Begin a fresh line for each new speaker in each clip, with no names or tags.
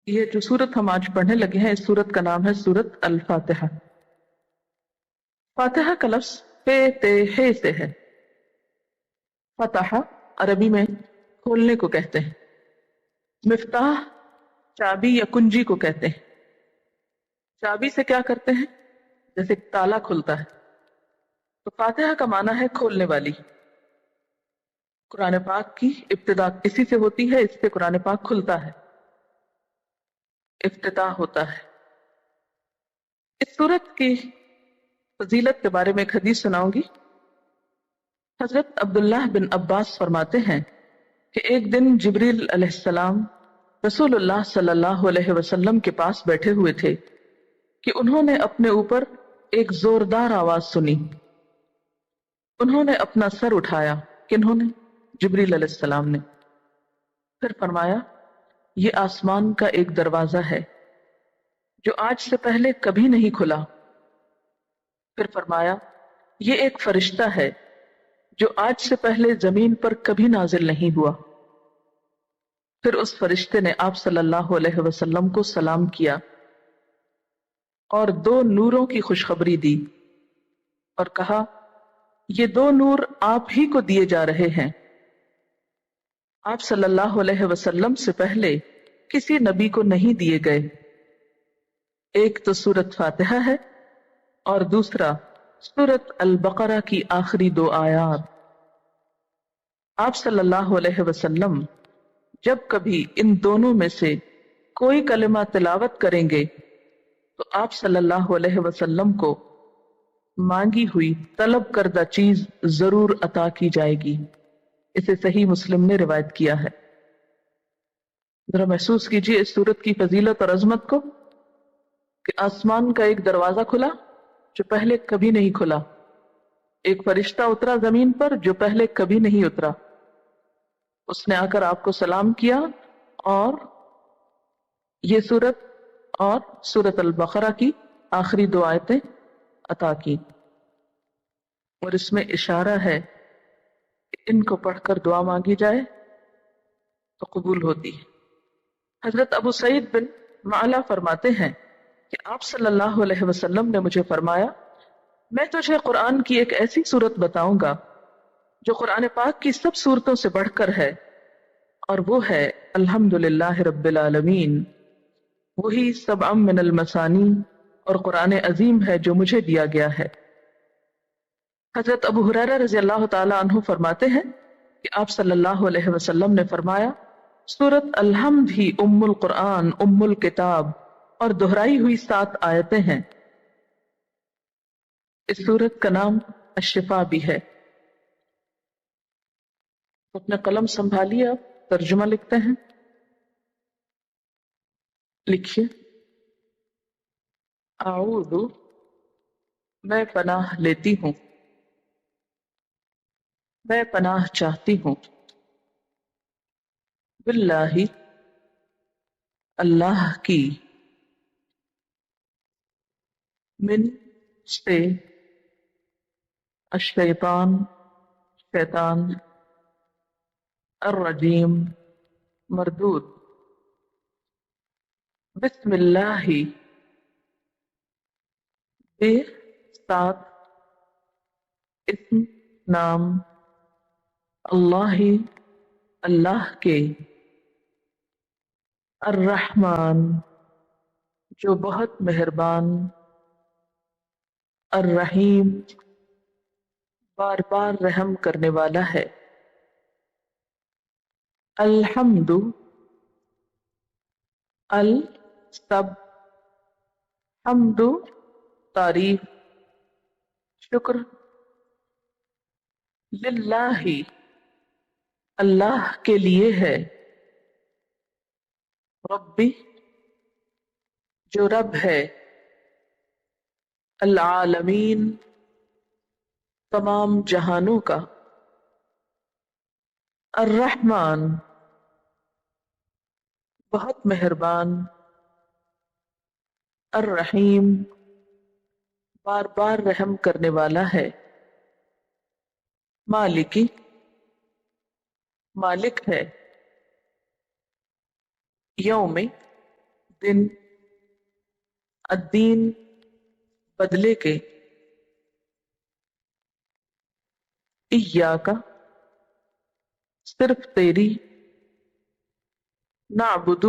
یہ جو سورت ہم آج پڑھنے لگے ہیں، اس سورت کا نام ہے سورت الفاتحہ۔ فاتحہ کا لفظ پے تے ہے سے ہے۔ فتح عربی میں کھولنے کو کہتے ہیں، مفتاح چابی یا کنجی کو کہتے ہیں۔ چابی سے کیا کرتے ہیں؟ جیسے تالا کھلتا ہے، تو فاتحہ کا معنی ہے کھولنے والی۔ قرآن پاک کی ابتدا اسی سے ہوتی ہے، اس سے قرآن پاک کھلتا ہے، افتتاح ہوتا ہے۔ اس سورت کی فضیلت کے بارے میں ایک حدیث سناؤں گی۔ حضرت عبداللہ بن عباس فرماتے ہیں کہ ایک دن جبریل علیہ السلام رسول اللہ صلی اللہ علیہ وسلم کے پاس بیٹھے ہوئے تھے کہ انہوں نے اپنے اوپر ایک زوردار آواز سنی۔ انہوں نے اپنا سر اٹھایا، کنہوں نے؟ جبریل علیہ السلام نے۔ پھر فرمایا، یہ آسمان کا ایک دروازہ ہے جو آج سے پہلے کبھی نہیں کھلا۔ پھر فرمایا، یہ ایک فرشتہ ہے جو آج سے پہلے زمین پر کبھی نازل نہیں ہوا۔ پھر اس فرشتے نے آپ صلی اللہ علیہ وسلم کو سلام کیا اور دو نوروں کی خوشخبری دی اور کہا، یہ دو نور آپ ہی کو دیے جا رہے ہیں۔ آپ صلی اللہ علیہ وسلم سے پہلے کسی نبی کو نہیں دیے گئے۔ ایک تو سورت فاتحہ ہے اور دوسرا سورت البقرہ کی آخری دو آیات۔ آپ صلی اللہ علیہ وسلم جب کبھی ان دونوں میں سے کوئی کلمہ تلاوت کریں گے تو آپ صلی اللہ علیہ وسلم کو مانگی ہوئی طلب کردہ چیز ضرور عطا کی جائے گی۔ اسے صحیح مسلم نے روایت کیا ہے۔ ذرا محسوس کیجئے اس سورت کی فضیلت اور عظمت کو کہ آسمان کا ایک دروازہ کھلا جو پہلے کبھی نہیں کھلا، ایک فرشتہ اترا زمین پر جو پہلے کبھی نہیں اترا، اس نے آ کر آپ کو سلام کیا اور یہ سورت اور سورت البقرہ کی آخری دو آیتیں عطا کی، اور اس میں اشارہ ہے کہ ان کو پڑھ کر دعا مانگی جائے تو قبول ہوتی ہے۔ حضرت ابو سعید بن معلا فرماتے ہیں کہ آپ صلی اللہ علیہ وسلم نے مجھے فرمایا، میں تجھے قرآن کی ایک ایسی سورت بتاؤں گا جو قرآن پاک کی سب سورتوں سے بڑھ کر ہے، اور وہ ہے الحمدللہ رب العالمین، وہی سبع من المثانی اور قرآن عظیم ہے جو مجھے دیا گیا ہے۔ حضرت ابو ہریرہ رضی اللہ تعالی عنہ فرماتے ہیں کہ آپ صلی اللہ علیہ وسلم نے فرمایا، سورت الحمد ہی ام القرآن، ام الکتاب اور دہرائی ہوئی 7 آیتیں ہیں۔ اس سورت کا نام الشفا بھی ہے۔ اپنا قلم سنبھالیے، آپ ترجمہ لکھتے ہیں، لکھیے، اعوذ میں پناہ لیتی ہوں، میں پناہ چاہتی ہوں، باللہ اللہ کی، من سے الشیطان شیطان، الرجیم مردود، بسم اللہ بے ساتھ اسم نام، اللہ اللہ کے، الرحمن جو بہت مہربان، الرحیم بار بار رحم کرنے والا ہے، الحمد سب، حمد تعریف، شکر، للہ اللہ کے لیے ہے، ربی جو رب ہے، العالمین تمام جہانوں کا، الرحمن بہت مہربان، الرحیم بار بار رحم کرنے والا ہے، مالکی مالک ہے، یوم دن، الدین بدلے کے، ایاک صرف تیری، نعبد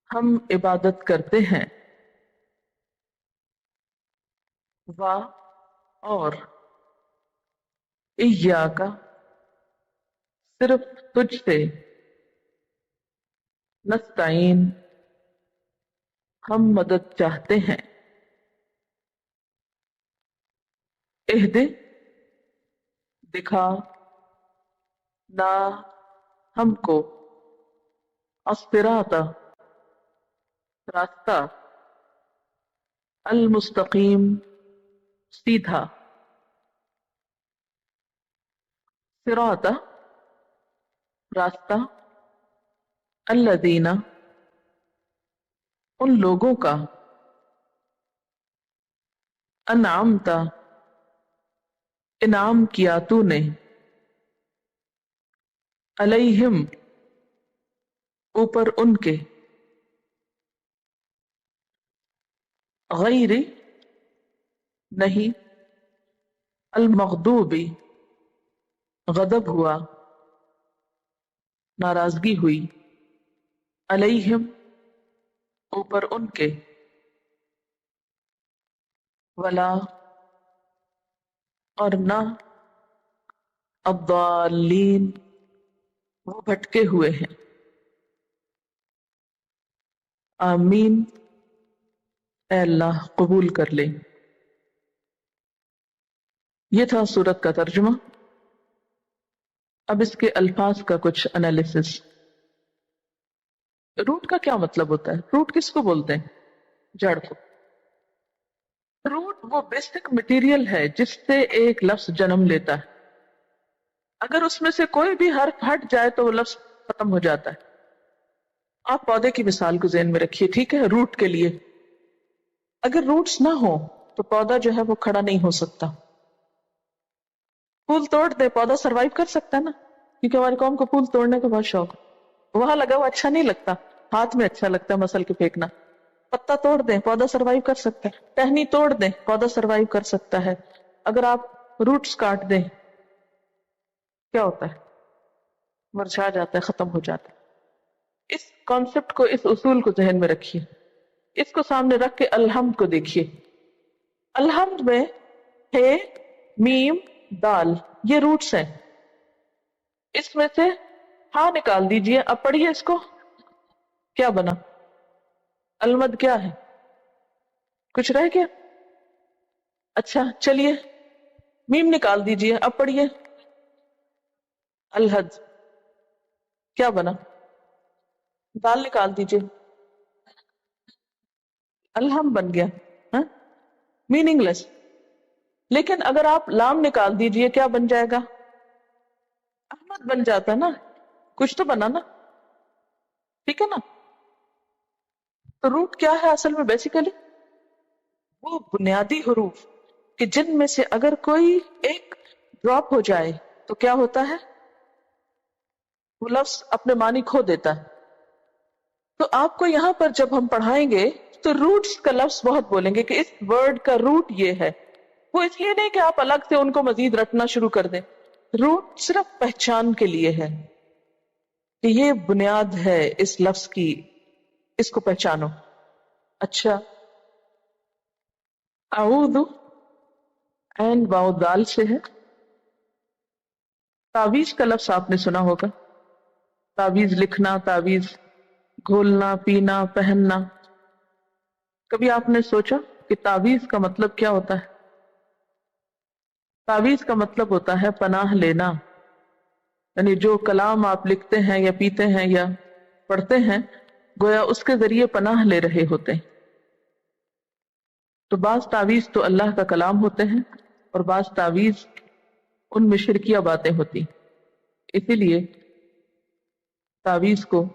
ہم عبادت کرتے ہیں، وا اور، ایاک صرف تجھ سے، نستعین ہم مدد چاہتے ہیں، اہد دکھا، نا ہم کو، الصراط راستہ، المستقیم سیدھا، صراط راستہ، الذین ان لوگوں کا، انعمت انعام کیا تو نے، علیہم اوپر ان کے، غیر نہیں، المغضوبی غضب ہوا، ناراضگی ہوئی، علیہم اوپر ان کے، ولا اور نہ، الضالین وہ بھٹکے ہوئے ہیں، آمین اے اللہ قبول کر لے۔ یہ تھا سورت کا ترجمہ۔ اب اس کے الفاظ کا کچھ انالیسس۔ روٹ کا کیا مطلب ہوتا ہے؟ روٹ کس کو بولتے ہیں؟ جڑ کو۔ روٹ وہ بیسک مٹیریل ہے جس سے ایک لفظ جنم لیتا ہے۔ اگر اس میں سے کوئی بھی حرف ہٹ جائے تو وہ لفظ ختم ہو جاتا ہے۔ آپ پودے کی مثال کو ذہن میں رکھیے، ٹھیک ہے؟ روٹ کے لیے اگر روٹس نہ ہو تو پودا جو ہے وہ کھڑا نہیں ہو سکتا۔ پھول توڑ دے، پودا سروائیو کر سکتا ہے نا، کیونکہ ہماری قوم کو پھول توڑنے کا بہت شوق ہے۔ وہاں لگا ہوا اچھا نہیں لگتا، ہاتھ میں اچھا لگتا ہے مسل کے پھینکنا۔ پتا توڑ دیں، پودا سروائیو کر سکتا ہے۔ ٹہنی توڑ دیں، پودا سروائیو کر سکتا ہے۔ اگر آپ روٹس کاٹ دیں کیا ہوتا ہے؟ مرجھا جاتا ہے، ختم ہو جاتا ہے۔ اس کانسیپٹ کو، اس اصول کو ذہن میں رکھیے۔ اس کو سامنے رکھ کے الحمد کو دیکھیے۔ الحمد میں ہے، میم، دال، یہ روٹس ہیں۔ اس میں سے ہاں نکال دیجئے، اب پڑھیے اس کو، کیا بنا؟ المد کیا ہے؟ کچھ رہ گیا؟ اچھا چلیے، میم نکال دیجئے، اب پڑھیے الحد، کیا بنا؟ دال نکال دیجئے، الحم بن گیا، ہاں میننگ لیس۔ لیکن اگر آپ لام نکال دیجئے کیا بن جائے گا؟ احمد بن جاتا نا، کچھ تو بنا نا، ٹھیک ہے نا؟ تو روٹ کیا ہے اصل میں؟ بیسیکلی وہ بنیادی حروف کہ جن میں سے اگر کوئی ایک ڈراپ ہو جائے تو کیا ہوتا ہے؟ وہ لفظ اپنے معنی کھو دیتا ہے۔ تو آپ کو یہاں پر جب ہم پڑھائیں گے تو روٹس کا لفظ بہت بولیں گے کہ اس ورڈ کا روٹ یہ ہے۔ وہ اس لیے نہیں کہ آپ الگ سے ان کو مزید رٹنا شروع کر دیں، روٹ صرف پہچان کے لیے ہے کہ یہ بنیاد ہے اس لفظ کی، اس کو پہچانو۔ اچھا، اعوذ عین واو دال سے ہے۔ تعویذ کا لفظ آپ نے سنا ہوگا، تعویذ لکھنا، تعویذ گھولنا، پینا، پہننا۔ کبھی آپ نے سوچا کہ تعویذ کا مطلب کیا ہوتا ہے؟ تعویذ کا مطلب ہوتا ہے پناہ لینا، یعنی جو کلام آپ لکھتے ہیں یا پیتے ہیں یا پڑھتے ہیں گویا اس کے ذریعے پناہ لے رہے ہوتے ہیں۔ تو بعض تعویذ تو اللہ کا کلام ہوتے ہیں اور بعض تعویذ ان میں شرکیہ باتیں ہوتی، اسی لیے تعویذ کو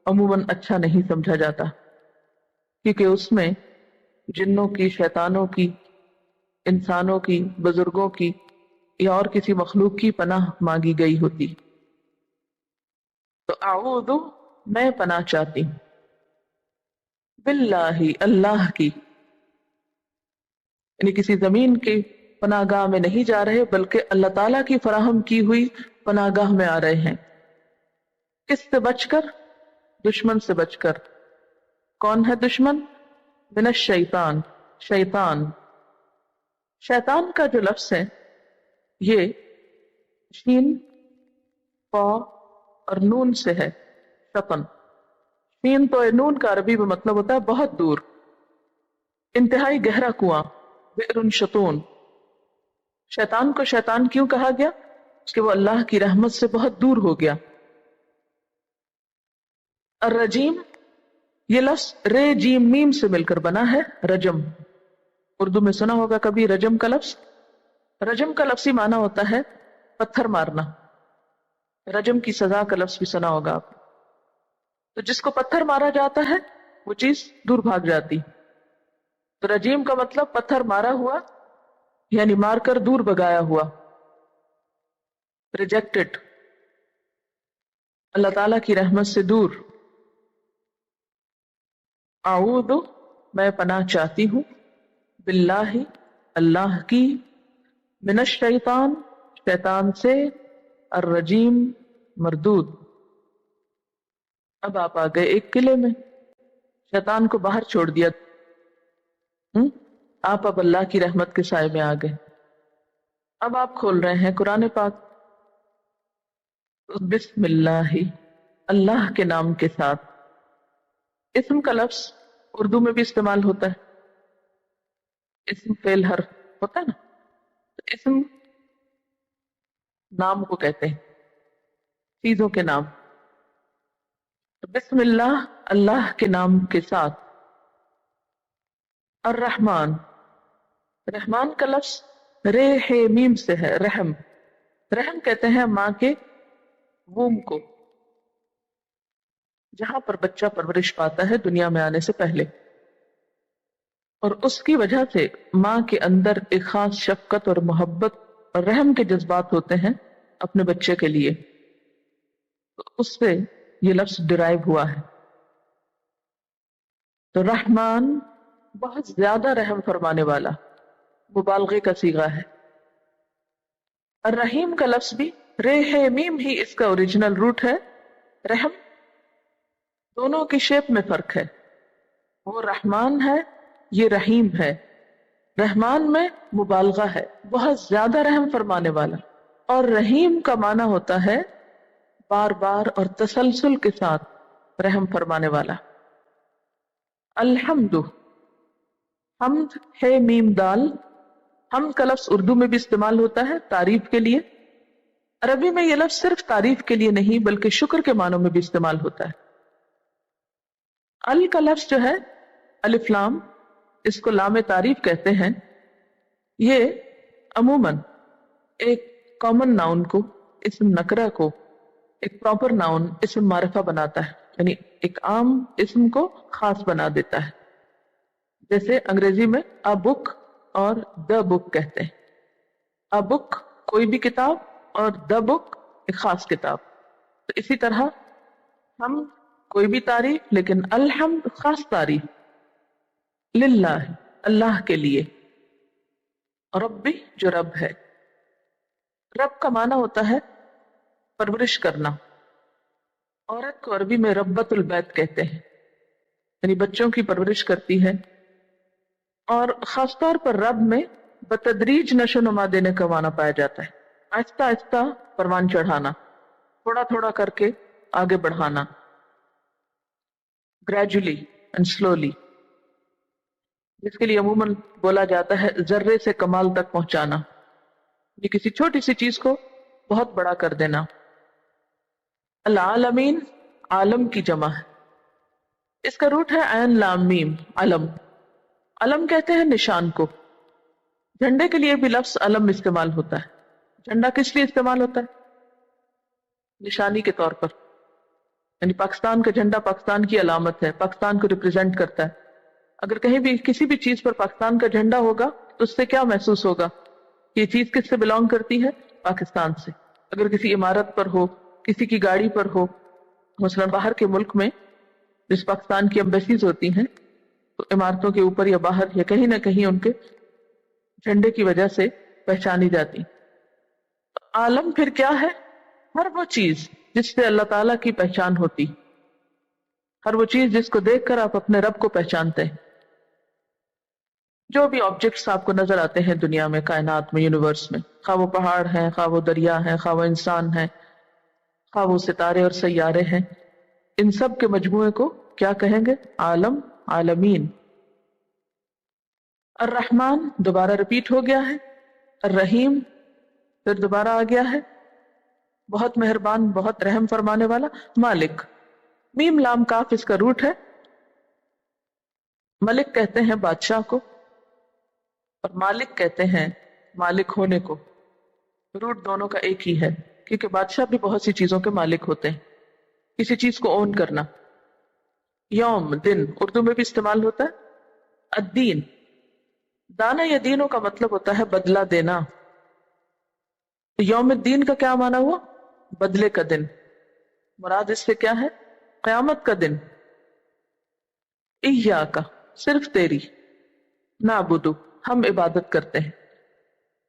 عموماً اچھا نہیں سمجھا جاتا، کیونکہ اس میں جنوں کی، شیطانوں کی، انسانوں کی، بزرگوں کی یا اور کسی مخلوق کی پناہ مانگی گئی ہوتی۔ تو اعوذ میں پناہ چاہتی ہوں۔ باللہ اللہ کی، یعنی کسی زمین کی پناہ گاہ میں نہیں جا رہے بلکہ اللہ تعالیٰ کی فراہم کی ہوئی پناہ گاہ میں آ رہے ہیں۔ کس سے بچ کر؟ دشمن سے بچ کر۔ کون ہے دشمن؟ من الشیطان، شیطان۔ شیطان کا جو لفظ ہے یہ شین، فا اور نون سے ہے، شطن۔ شین تو نون کا عربی میں مطلب ہوتا ہے بہت دور، انتہائی گہرا کنواں، بئر شطون۔ شیطان کو شیطان کیوں کہا گیا؟ کہ وہ اللہ کی رحمت سے بہت دور ہو گیا۔ الرجیم، یہ لفظ رے جیم میم سے مل کر بنا ہے، رجم۔ اردو میں سنا ہوگا کبھی رجم کا لفظ؟ رجم کا لفظی معنی ہوتا ہے پتھر مارنا۔ رجم کی سزا کا لفظ بھی سنا ہوگا آپ۔ تو جس کو پتھر مارا جاتا ہے وہ چیز دور بھاگ جاتی۔ تو رجیم کا مطلب پتھر مارا ہوا، یعنی مار کر دور بگایا ہوا، ریجیکٹڈ، اللہ تعالیٰ کی رحمت سے دور۔ اعوذ، میں پناہ چاہتی ہوں، باللہ، اللہ کی، من الشیطان، شیطان سے، الرجیم، مردود۔ اب آپ آ گئے ایک قلعے میں، شیطان کو باہر چھوڑ دیا، آپ اب اللہ کی رحمت کے سائے میں آ گئے۔ اب آپ کھول رہے ہیں قرآن پاک۔ بسم اللہ، اللہ کے نام کے ساتھ۔ اسم کا لفظ اردو میں بھی استعمال ہوتا ہے، اسم فعل حرف ہوتا ہے نا، تو اسم نام کو کہتے ہیں، چیزوں کے نام۔ تو بسم اللہ، اللہ کے نام کے ساتھ۔ الرحمن، رحمان کا لفظ رے ہے میم سے ہے، رحم۔ رحم کہتے ہیں ماں کے ووم کو، جہاں پر بچہ پرورش پاتا ہے دنیا میں آنے سے پہلے، اور اس کی وجہ سے ماں کے اندر ایک خاص شفقت اور محبت اور رحم کے جذبات ہوتے ہیں اپنے بچے کے لیے، تو اس سے یہ لفظ ڈرائیو ہوا ہے۔ تو رحمان بہت زیادہ رحم فرمانے والا، مبالغے کا صیغہ ہے۔ الرحیم کا لفظ بھی رے ہے میم ہی اس کا اوریجنل روٹ ہے، رحم، دونوں کی شیپ میں فرق ہے، وہ رحمان ہے، یہ رحیم ہے۔ رحمان میں مبالغہ ہے، بہت زیادہ رحم فرمانے والا، اور رحیم کا معنی ہوتا ہے بار بار اور تسلسل کے ساتھ رحم فرمانے والا۔ الحمد، حمد ہے میم دال۔ حمد کا لفظ اردو میں بھی استعمال ہوتا ہے تعریف کے لیے، عربی میں یہ لفظ صرف تعریف کے لیے نہیں بلکہ شکر کے معنوں میں بھی استعمال ہوتا ہے۔ ال کا لفظ جو ہے الف لام، اس کو لام تعریف کہتے ہیں، یہ عموماً ایک کامن ناؤن کو، اسم نکرہ کو، ایک پراپر ناؤن اسم معرفہ بناتا ہے، یعنی ایک عام اسم کو خاص بنا دیتا ہے۔ جیسے انگریزی میں a book اور the book کہتے ہیں، a book کوئی بھی کتاب اور the book ایک خاص کتاب۔ تو اسی طرح ہم کوئی بھی تعریف، لیکن الحمد خاص تعریف، للہ اللہ کے لیے، ربی جو رب ہے۔ رب کا معنی ہوتا ہے پرورش کرنا، عورت کو عربی میں ربۃ البیت کہتے ہیں، یعنی بچوں کی پرورش کرتی ہے، اور خاص طور پر رب میں بتدریج نشو نما دینے کا معنی پایا جاتا ہے، آہستہ آہستہ پروان چڑھانا، تھوڑا تھوڑا کر کے آگے بڑھانا، گریجولی اینڈ سلولی، جس کے لیے عموماً بولا جاتا ہے ذرے سے کمال تک پہنچانا، یہ کسی چھوٹی سی چیز کو بہت بڑا کر دینا۔ العالمین، عالم کی جمع ہے، اس کا روٹ ہے عین لام میم، علم۔ علم کہتے ہیں نشان کو، جھنڈے کے لیے بھی لفظ علم استعمال ہوتا ہے۔ جھنڈا کس لیے استعمال ہوتا ہے؟ نشانی کے طور پر، یعنی پاکستان کا جھنڈا پاکستان کی علامت ہے، پاکستان کو ریپرزینٹ کرتا ہے۔ اگر کہیں بھی کسی بھی چیز پر پاکستان کا جھنڈا ہوگا تو اس سے کیا محسوس ہوگا کہ یہ چیز کس سے بلانگ کرتی ہے؟ پاکستان سے۔ اگر کسی عمارت پر ہو، کسی کی گاڑی پر ہو، مثلا باہر کے ملک میں جس پاکستان کی ایمبیسیز ہوتی ہیں، تو عمارتوں کے اوپر یا باہر یا کہیں نہ کہیں ان کے جھنڈے کی وجہ سے پہچانی جاتی. عالم پھر کیا ہے؟ ہر وہ چیز جس سے اللہ تعالیٰ کی پہچان ہوتی، ہر وہ چیز جس کو دیکھ کر آپ اپنے رب کو پہچانتے ہیں. جو بھی آبجیکٹس آپ کو نظر آتے ہیں دنیا میں، کائنات میں، یونیورس میں، خواہ وہ پہاڑ ہیں، خواہ وہ دریا ہیں، خواہ وہ انسان ہیں، خواہ وہ ستارے اور سیارے ہیں، ان سب کے مجموعے کو کیا کہیں گے؟ عالم، عالمین. الرحمن دوبارہ ریپیٹ ہو گیا ہے، الرحیم پھر دوبارہ آ گیا ہے، بہت مہربان، بہت رحم فرمانے والا. مالک، میم لام کاف اس کا روٹ ہے. ملک کہتے ہیں بادشاہ کو، اور مالک کہتے ہیں مالک ہونے کو. روٹ دونوں کا ایک ہی ہے، کیونکہ بادشاہ بھی بہت سی چیزوں کے مالک ہوتے ہیں. کسی چیز کو اون کرنا. یوم، دن، اردو میں بھی استعمال ہوتا ہے. الدین، دانا یا دینوں کا مطلب ہوتا ہے بدلہ دینا. تو یوم الدین کا کیا معنی ہوا؟ بدلے کا دن. مراد اس سے کیا ہے؟ قیامت کا دن. ایاکا، صرف تیری. نعبدو، ہم عبادت کرتے ہیں.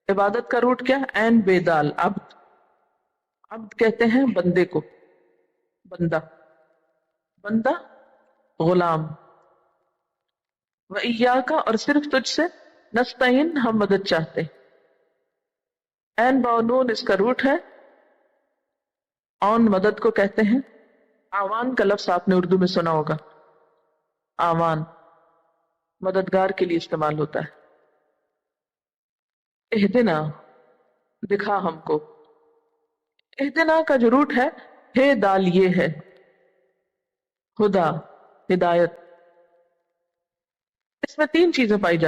عبادت کا روٹ کیا ہے؟ عین بے دال، عبد. عبد کہتے ہیں بندے کو، بندہ، بندہ، غلام. وَإِيَّاكَ، اور صرف تجھ سے. نستعین، ہم مدد چاہتے. عین با نون اس کا روٹ ہے. اون مدد کو کہتے ہیں. آوان کا لفظ آپ نے اردو میں سنا ہوگا. آوان مددگار کے لیے استعمال ہوتا ہے. اہدنا، دکھا ہم کو. اہدنا کا جو روٹ ہے، ہے دال یہ ہے. ہدا، ہدایت. اس میں تین چیزیں پائی جاتی